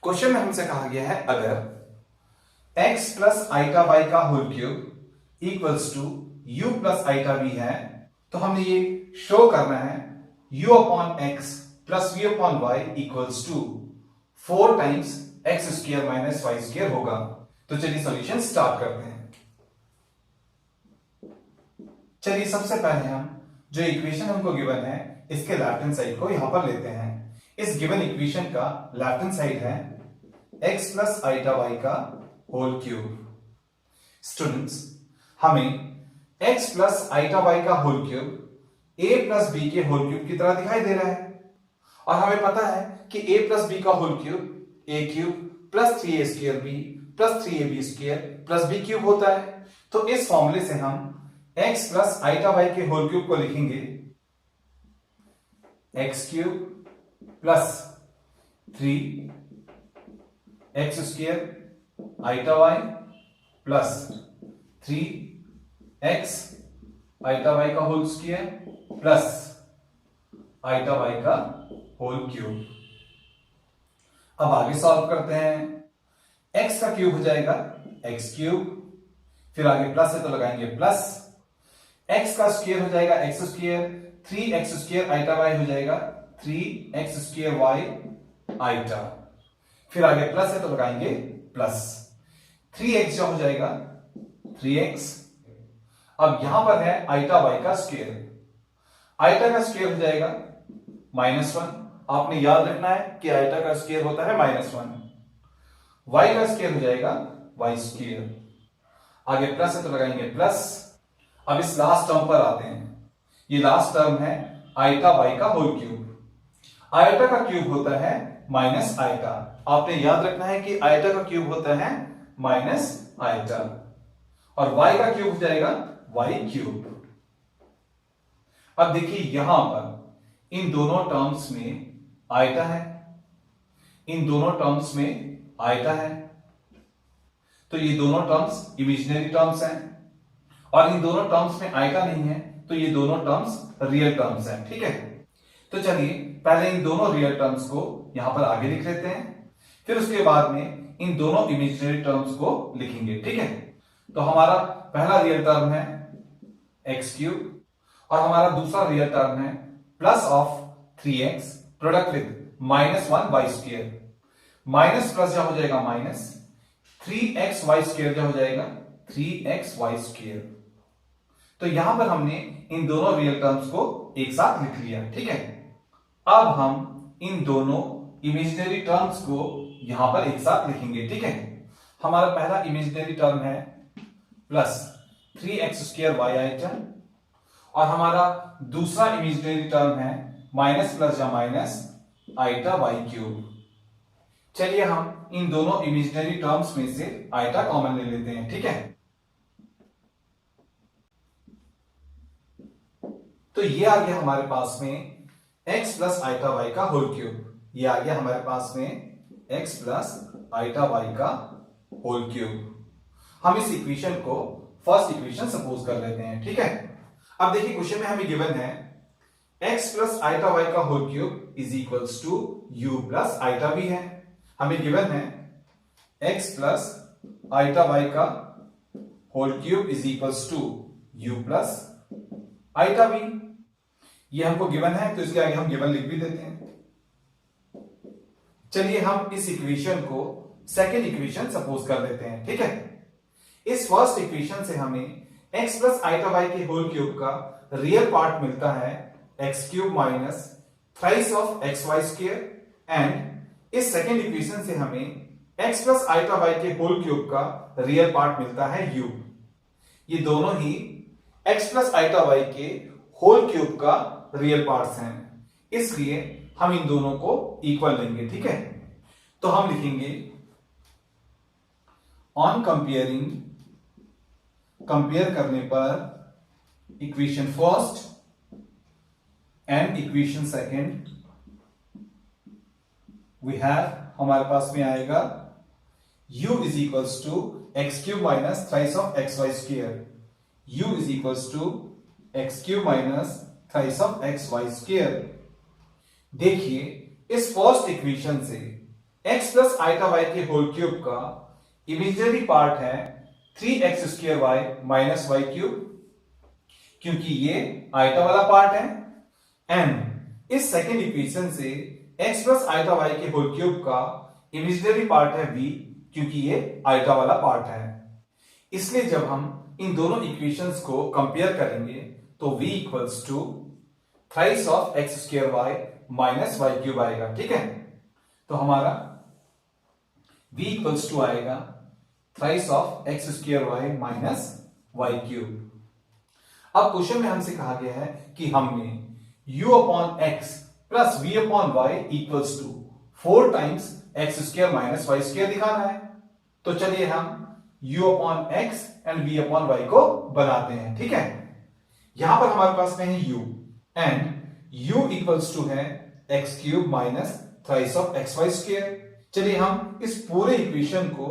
Question में हमसे कहा गया है अगर x प्लस आइटा वाई का whole cube equals to u plus iota v है तो हमने ये शो करना है u upon x plus v upon y equals to 4 times x square minus y square होगा। तो चलिए सॉल्यूशन स्टार्ट करते हैं। चलिए सबसे पहले हम जो इक्वेशन हमको गिवन है इसके लेफ्ट हैंड साइड को यहां पर लेते हैं। इस गिवन इक्वेशन का लेफ्ट हैंड साइड है x प्लस आइटा वाई का होल क्यूब। स्टूडेंट्स, हमें x प्लस आइटा वाई का whole cube a plus b के होल क्यूब की तरह दिखाई दे रहा है और हमें पता है कि a प्लस b का whole cube a cube plus 3a square b plus 3ab square plus b cube होता है। तो इस फॉर्मूले से हम x प्लस आइटा वाई के होल क्यूब को लिखेंगे x cube plus 3 x square iota y plus 3 x iota y का whole square plus iota y का होल क्यूब। अब आगे सॉल्व करते हैं। x का क्यूब हो जाएगा x क्यूब, फिर आगे प्लस है तो लगाएंगे प्लस, x का स्क्वायर हो जाएगा x square, 3x square iota y हो जाएगा 3x स्क्वायर वाई आइटा, फिर आगे प्लस है तो लगाएंगे प्लस, 3x जो हो जाएगा 3x। अब यहां पर है आइटा वाई का स्क्वायर, आइटा का स्क्वायर हो जाएगा -1। आपने याद रखना है कि आइटा का स्क्वायर होता है -1। y का स्क्वायर हो जाएगा y स्क्वायर, आगे प्लस है तो लगाएंगे प्लस। अब इस लास्ट टर्म पर आते हैं। ये लास्ट टर्म है आइटा वाई का होल क्यूब। आइटा का क्यूब होता है माइनस आइटा। आपने याद रखना है कि आइटा का क्यूब होता है माइनस आइटा और y का क्यूब हो जाएगा y क्यूब। अब देखिए यहां पर इन दोनों टर्म्स में आइटा है, इन दोनों टर्म्स में आइटा है, तो ये दोनों टर्म्स इमेजिनरी टर्म्स हैं और इन दोनों टर्म्स में आइटा नहीं है तो ये दोनों टर्म्स रियल टर्म्स हैं। ठीक है, तो चलिए पहले इन दोनों रियल टर्म्स को यहां पर आगे लिख लेते हैं, फिर उसके बाद में इन दोनों इमेजिनरी टर्म्स को लिखेंगे। ठीक है, तो हमारा पहला रियल टर्म है x क्यूब और हमारा दूसरा रियल टर्म है plus of 3x product with -1 y square, minus plus जो हो जाएगा माइनस, 3x y स्क्वायर जो हो जाएगा 3x y स्क्वायर। तो यहां पर हमने इन दोनों रियल टर्म्स को एक साथ लिख लिया। ठीक है, अब हम इन दोनों इमेजिनरी टर्म्स को यहां पर एक साथ लिखेंगे। ठीक है, हमारा पहला इमेजिनरी टर्म है plus 3x square y iota और हमारा दूसरा इमेजिनरी टर्म है माइनस प्लस या माइनस आइटा वाई क्यूब। चलिए हम इन दोनों इमेजिनरी टर्म्स में से आइटा कॉमन ले लेते हैं। ठीक है, तो ये आ गया हमारे पास में x प्लस आइटा वाई का होल क्यूब। ये आ गया हमारे पास में x प्लस आइटा वाई का होल क्यूब। हम इस इक्वेशन को फर्स्ट इक्वेशन सपोज कर लेते हैं। ठीक है, अब देखिए क्वेश्चन में हमें गिवन है x प्लस आइटा वाई का whole cube is equals to u plus iota v है। हमें गिवन है x प्लस आइटा वाई का whole cube is equals to u plus iota v. ये हमको गिवन है तो इसके आगे हम गिवन लिख भी देते हैं। चलिए हम इस इक्वेशन को सेकेंड इक्वेशन सपोज कर लेते हैं। ठीक है, इस फर्स्ट इक्वेशन से हमें x प्लस आइटा वाई के होल क्यूब का रियल पार्ट मिलता है x cube minus thrice of x y square and इस सेकेंड इक्वेशन से हमें x प्लस आइटा वाई के होल क्यूब का रियल पार्ट मिलता है u। ये दोनों ही x प्लस आइटा वाई के होल क्यूब का रियल पार्ट्स हैं, इसलिए हम इन दोनों को इक्वल लेंगे। ठीक है, तो हम लिखेंगे ऑन कंपेयरिंग, कंपेयर करने पर equation first and equation second we have, हमारे पास में आएगा u is equals to x cube minus thrice of x y square, u is equals to x cube minus thrice of x y square. देखिए इस first equation से x plus iota y के whole cube का imaginary part है 3x square y minus y cube, क्योंकि ये iota वाला part है। एंड इस सेकेंड इक्वेशन से x प्लस आइटा वाई के होल क्यूब का इमेजिनरी पार्ट है v, क्योंकि ये आइटा वाला पार्ट है। इसलिए जब हम इन दोनों इक्वेशंस को कंपेयर करेंगे तो v equals to thrice of x square y minus y cube आएगा। ठीक है, तो हमारा v इक्वल्स टू आएगा thrice of x square y minus y cube. अब क्वेश्चन में हमसे कहा गया है कि हमने u upon x plus v upon y equals to 4 times x square minus y square दिखाना है। तो चलिए हम u upon x and v upon y को बनाते हैं। ठीक है, यहां पर हमारे पास में है u and u equals to है x cube minus thrice of x y square. चलिए हम इस पूरे इक्वेशन को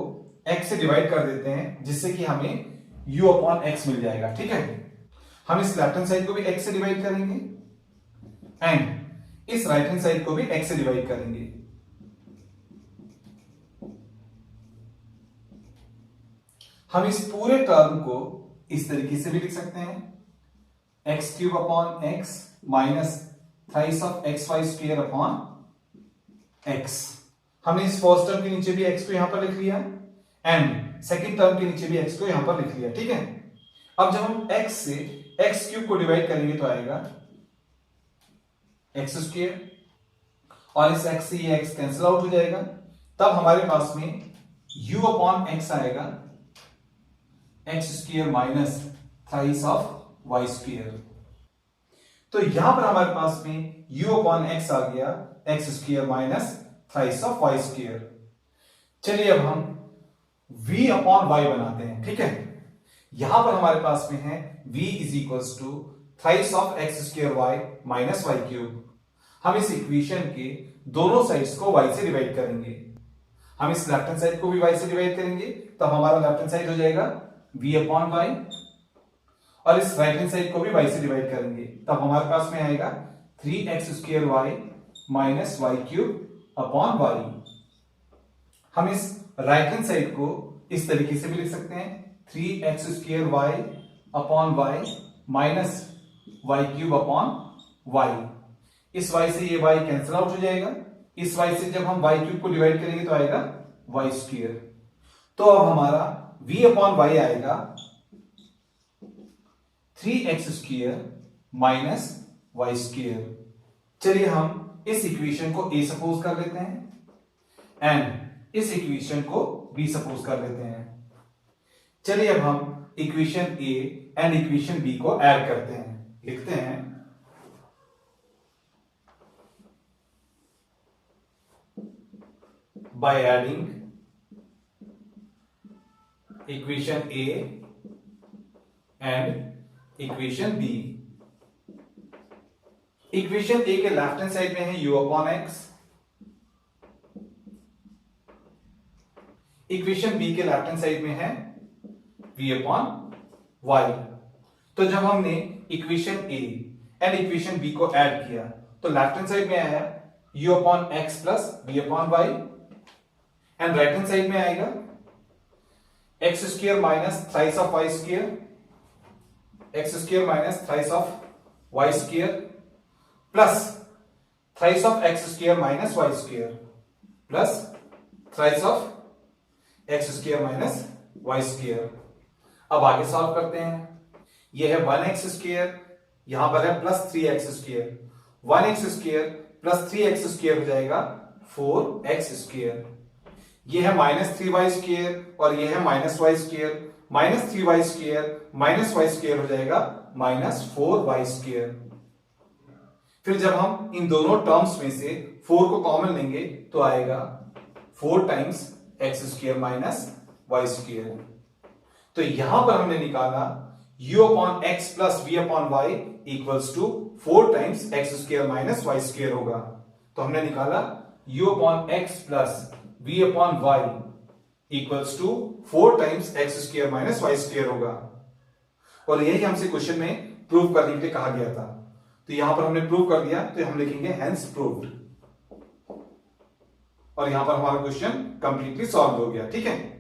x से डिवाइड कर देते हैं, जिससे कि हमें u अपॉन x मिल जाएगा। ठीक है, हम इस लेफ्ट हैंड साइड को भी x से डिवाइड करेंगे एंड इस राइट हैंड साइड को भी x से डिवाइड करेंगे। हम इस पूरे टर्म को इस तरीके से भी लिख सकते हैं, x cube upon x minus thrice of x y square upon x. हमने इस फर्स्ट टर्म के नीचे भी एक्स को यहां पर लिख लिया एंड सेकंड टर्म के नीचे भी एक्स को यहां पर लिख लिया। ठीक है, अब जब हम एक्स से एक्स क्यूब को डिवाइड करेंगे तो आएगा एक्स स्क्वायर और इस एक्स से ये एक्स कैंसिल आउट हो जाएगा। तब हमारे पास में u अपॉन एक्स आएगा x square minus thrice of y square. तो यहां पर हमारे पास में u अपॉन एक्स आ गया x square minus thrice of y square. चलिए अब हम v अपॉन वाई बनाते हैं। ठीक है, यहां पर हमारे पास में है v is equals to thrice of x square y minus y cube. हम इस इक्वेशन के दोनों साइड्स को y से डिवाइड करेंगे। हम इस लेफ्ट हैंड साइड को भी y से डिवाइड करेंगे, तब हमारा लेफ्ट हैंड साइड हो जाएगा v अपॉन वाई और इस राइट हैंड साइड को भी y से डिवाइड करेंगे, तब हमारे पास में आएगा 3x square y minus y cube upon y. हम इस राइट हैंड साइड को इस तरीके से भी लिख सकते हैं 3x square y upon y minus y cube upon y. इस y से ये y कैंसिल आउट हो जाएगा। इस y से जब हम y क्यूब को डिवाइड करेंगे तो आएगा y स्क्वायर। तो अब हमारा v अपॉन वाई आएगा 3x square minus y square. चलिए हम इस इक्वेशन को a सपोज कर लेते हैं एंड इस इक्वेशन को b सपोज कर लेते हैं। चलिए अब हम equation a and equation b को ऐड करते हैं। लिखते हैं by adding equation A and equation B। Equation A के लेफ्ट हैंड साइड में है u upon x, equation B के लेफ्ट हैंड साइड में है v अपॉन y। तो जब हमने equation A and equation B को ऐड किया तो लेफ्ट हैंड साइड में आया u upon x plus v upon y and right hand side में आएगा x square minus thrice of y square, x square minus thrice of y square plus thrice of x square minus y square plus thrice of x square minus y square. अब आगे solve करते हैं। यह है 1x square, यहां पर है plus 3x square. 1x square plus 3x square हो जाएगा 4x स्क्वायर। ये है माइनस 3y स्क्वायर और ये है minus y square. Minus 3y square minus y square हो जाएगा माइनस 4y स्क्वायर। फिर जब हम इन दोनों टर्म्स में से 4 को कॉमन लेंगे तो आएगा 4 times x square minus y square. तो यहां पर हमने निकाला u upon x plus v upon y equals to 4 times x square minus y square होगा। तो हमने निकाला u upon x plus v upon y equals to 4 times x square minus y square होगा। और यही हमसे क्वेश्चन में prove करने के लिए कहा गया था। तो यहां पर हमने प्रूव कर दिया, तो हम लिखेंगे हेंस प्रूव्ड। और यहां पर हमारा क्वेश्चन कंप्लीटली सॉल्व हो गया। ठीक है।